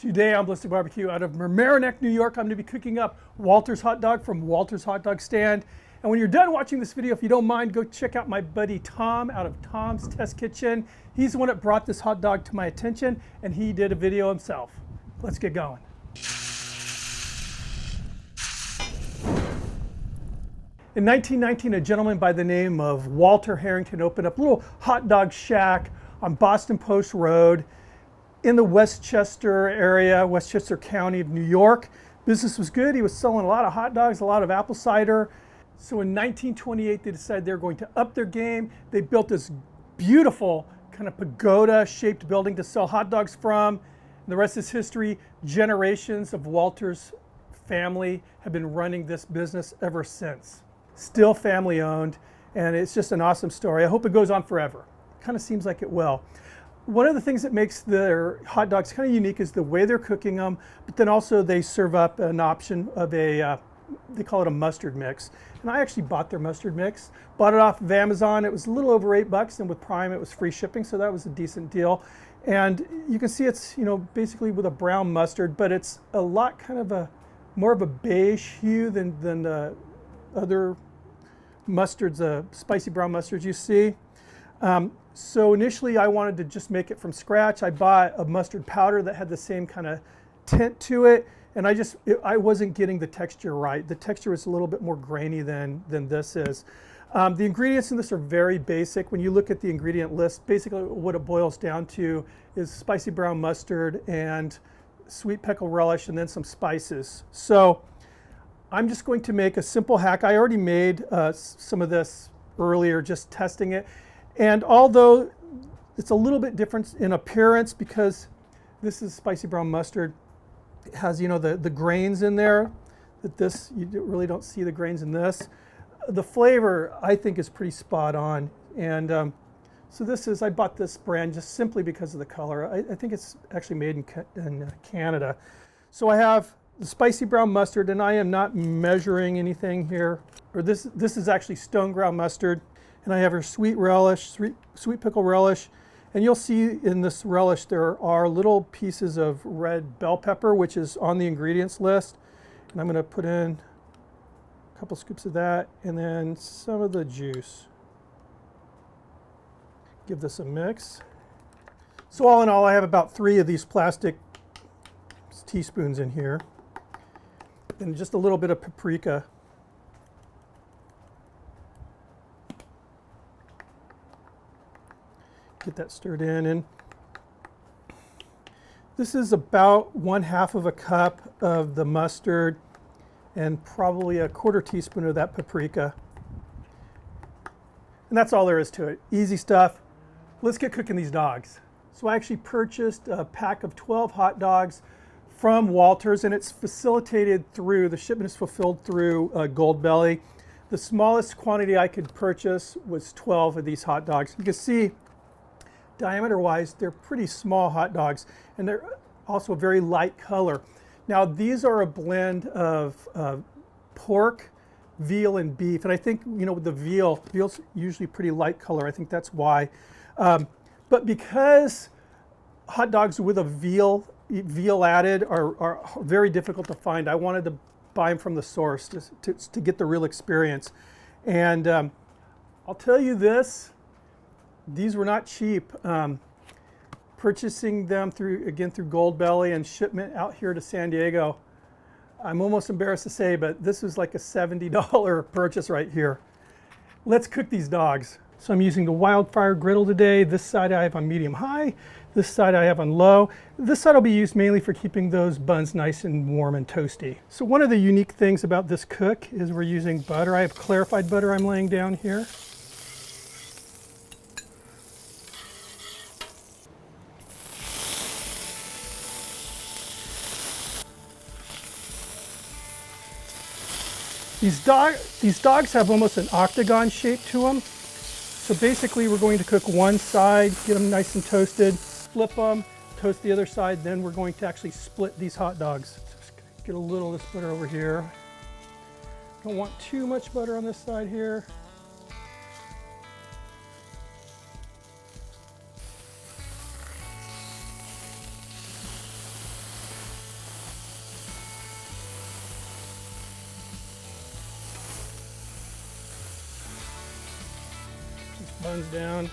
Today on Ballistic Barbecue out of Mamaroneck, New York, I'm going to be cooking up Walter's hot dog from Walter's Hot Dog Stand. And when you're done watching this video, if you don't mind, go check out my buddy Tom out of Tom's Test Kitchen. He's the one that brought this hot dog to my attention, and he did a video himself. Let's get going. In 1919, a gentleman by the name of Walter Harrington opened up a little hot dog shack on Boston Post Road in the Westchester area, Westchester County of New York. Business was good. He was selling a lot of hot dogs, a lot of apple cider. So in 1928, they decided they were going to up their game. They built this beautiful kind of pagoda-shaped building to sell hot dogs from. And the rest is history. Generations of Walter's family have been running this business ever since. Still family owned, and it's just an awesome story. I hope it goes on forever. Kind of seems like it will. One of the things that makes their hot dogs kind of unique is the way they're cooking them, but then also they serve up an option of a, they call it a mustard mix. And I actually bought their mustard mix. Bought it off of Amazon. It was a little over $8, and with Prime it was free shipping, so that was a decent deal. And you can see it's, you know, basically with a brown mustard, but it's a lot kind of a, more of a beige hue than the other mustards, spicy brown mustards you see. So initially I wanted to just make it from scratch. I bought a mustard powder that had the same kind of tint to it, and I wasn't getting the texture right. The texture is a little bit more grainy than this is. The ingredients in this are very basic. When you look at the ingredient list, basically what it boils down to is spicy brown mustard and sweet pickle relish and then some spices. So I'm just going to make a simple hack. I already made some of this earlier, just testing it. And although it's a little bit different in appearance because this is spicy brown mustard, it has, you know, the grains in there, that this, you really don't see the grains in this. The flavor, I think, is pretty spot on. And so this is, I bought this brand just simply because of the color. I think it's actually made in Canada. So I have the spicy brown mustard, and I am not measuring anything here. Or this is actually stone ground mustard. And I have her sweet relish, sweet pickle relish. And you'll see in this relish there are little pieces of red bell pepper, which is on the ingredients list. And I'm going to put in a couple scoops of that and then some of the juice. Give this a mix. So all in all, I have about 3 of these plastic teaspoons in here. And just a little bit of paprika. Get that stirred in, and this is about 1/2 of a cup of the mustard and probably a 1/4 teaspoon of that paprika. And that's all there is to it. Easy stuff. Let's get cooking these dogs. So I actually purchased a pack of 12 hot dogs from Walter's, and it's facilitated through, the shipment is fulfilled through Goldbelly. The smallest quantity I could purchase was 12 of these hot dogs. You can see diameter-wise, they're pretty small hot dogs, and they're also a very light color. Now, these are a blend of pork, veal, and beef, and I think, you know, with the veal's usually pretty light color. I think that's why. But because hot dogs with a veal added are very difficult to find, I wanted to buy them from the source to get the real experience. And I'll tell you this. These were not cheap. Purchasing them through Goldbelly and shipment out here to San Diego, I'm almost embarrassed to say, but this was like a $70 purchase right here. Let's cook these dogs. So I'm using the Wildfire griddle today. This side I have on medium high. This side I have on low. This side will be used mainly for keeping those buns nice and warm and toasty. So one of the unique things about this cook is we're using butter. I have clarified butter I'm laying down here. These dogs have almost an octagon shape to them. So basically we're going to cook one side, get them nice and toasted, flip them, toast the other side, then we're going to actually split these hot dogs. Just get a little of this butter over here. Don't want too much butter on this side here. buns down.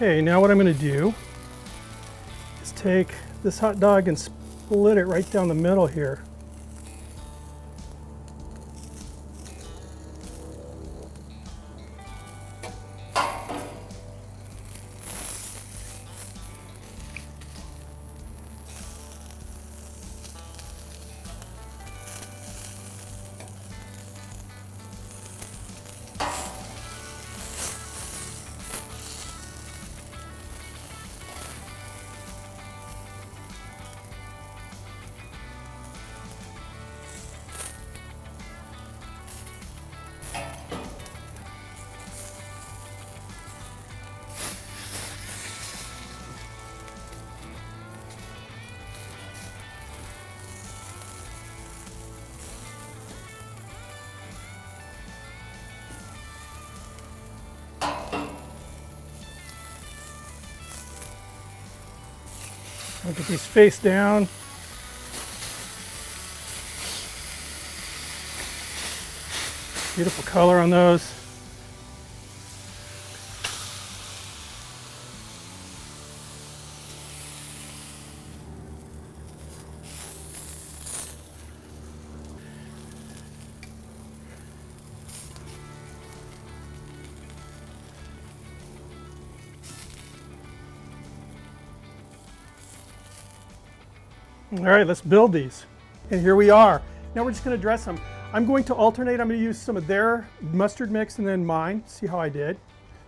Okay, now what I'm going to do is take this hot dog and split it right down the middle here. I'll get these face down. Beautiful color on those. All right, let's build these. And here we are. Now we're just going to dress them. I'm going to alternate. I'm going to use some of their mustard mix and then mine, see how I did.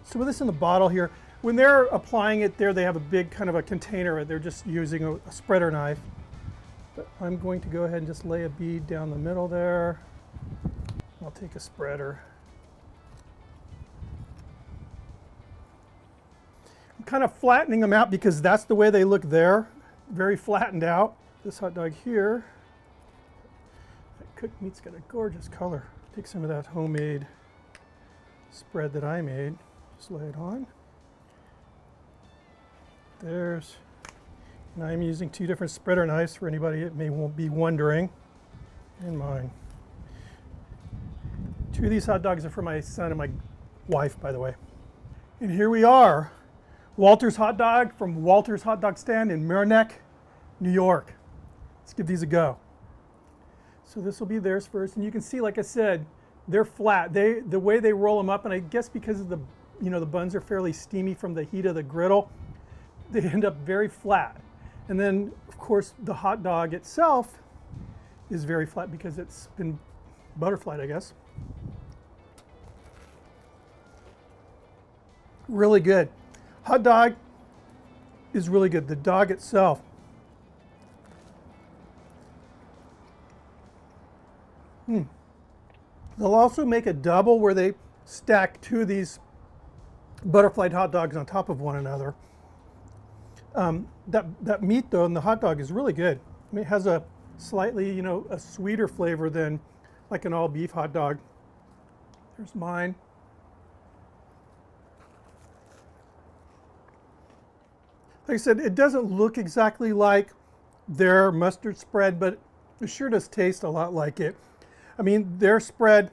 So with this in the bottle here, when they're applying it there, they have a big kind of a container. They're just using a spreader knife. But I'm going to go ahead and just lay a bead down the middle there. I'll take a spreader. I'm kind of flattening them out because that's the way they look there. Very flattened out. This hot dog here, that cooked meat's got a gorgeous color. Take some of that homemade spread that I made, just lay it on. There's, and I'm using 2 different spreader knives for anybody that won't be wondering, and mine. 2 of these hot dogs are for my son and my wife, by the way. And here we are, Walter's hot dog from Walter's Hot Dog Stand in Merrimack, New York. Let's give these a go. So this will be theirs first, and you can see, like I said, they're flat. The way they roll them up, and I guess because of the buns are fairly steamy from the heat of the griddle, they end up very flat. And then, of course, the hot dog itself is very flat because it's been butterflied, I guess. Really good. Hot dog is really good. The dog itself. They'll also make a double where they stack 2 of these butterflied hot dogs on top of one another. That meat though in the hot dog is really good. I mean, it has a slightly, a sweeter flavor than like an all beef hot dog. There's mine. Like I said, it doesn't look exactly like their mustard spread, but it sure does taste a lot like it. I mean, their spread,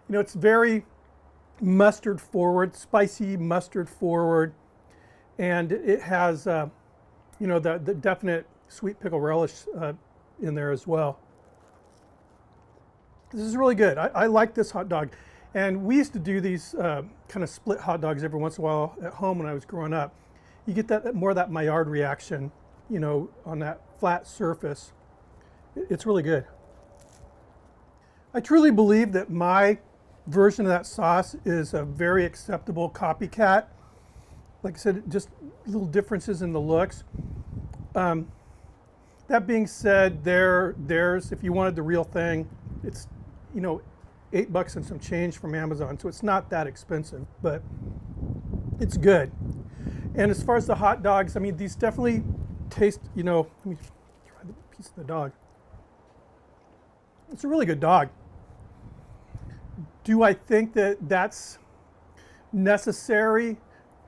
it's very mustard forward, spicy mustard forward, and it has, the definite sweet pickle relish in there as well. This is really good. I like this hot dog. And we used to do these kind of split hot dogs every once in a while at home when I was growing up. You get that more of that Maillard reaction, on that flat surface. It's really good. I truly believe that my version of that sauce is a very acceptable copycat. Like I said, just little differences in the looks. That being said, there's if you wanted the real thing, it's $8 and some change from Amazon, so it's not that expensive, but it's good. And as far as the hot dogs, I mean, these definitely taste, let me try the piece of the dog. It's a really good dog. Do I think that that's necessary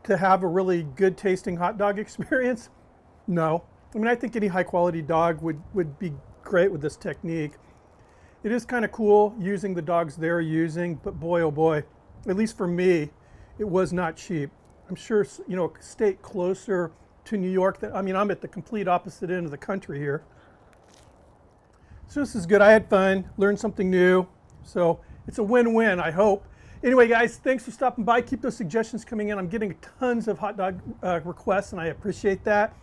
to have a really good tasting hot dog experience? No. I mean, I think any high quality dog would be great with this technique. It is kind of cool using the dogs they're using, but boy, oh boy, at least for me, it was not cheap. I'm sure, you know, a state closer to New York, I mean, I'm at the complete opposite end of the country here. So this is good. I had fun, learned something new. So it's a win-win, I hope. Anyway, guys, thanks for stopping by. Keep those suggestions coming in. I'm getting tons of hot dog requests, and I appreciate that.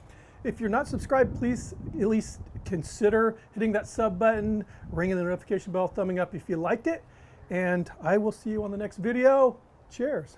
If you're not subscribed, please at least consider hitting that sub button, ringing the notification bell, thumbing up if you liked it. And I will see you on the next video. Cheers.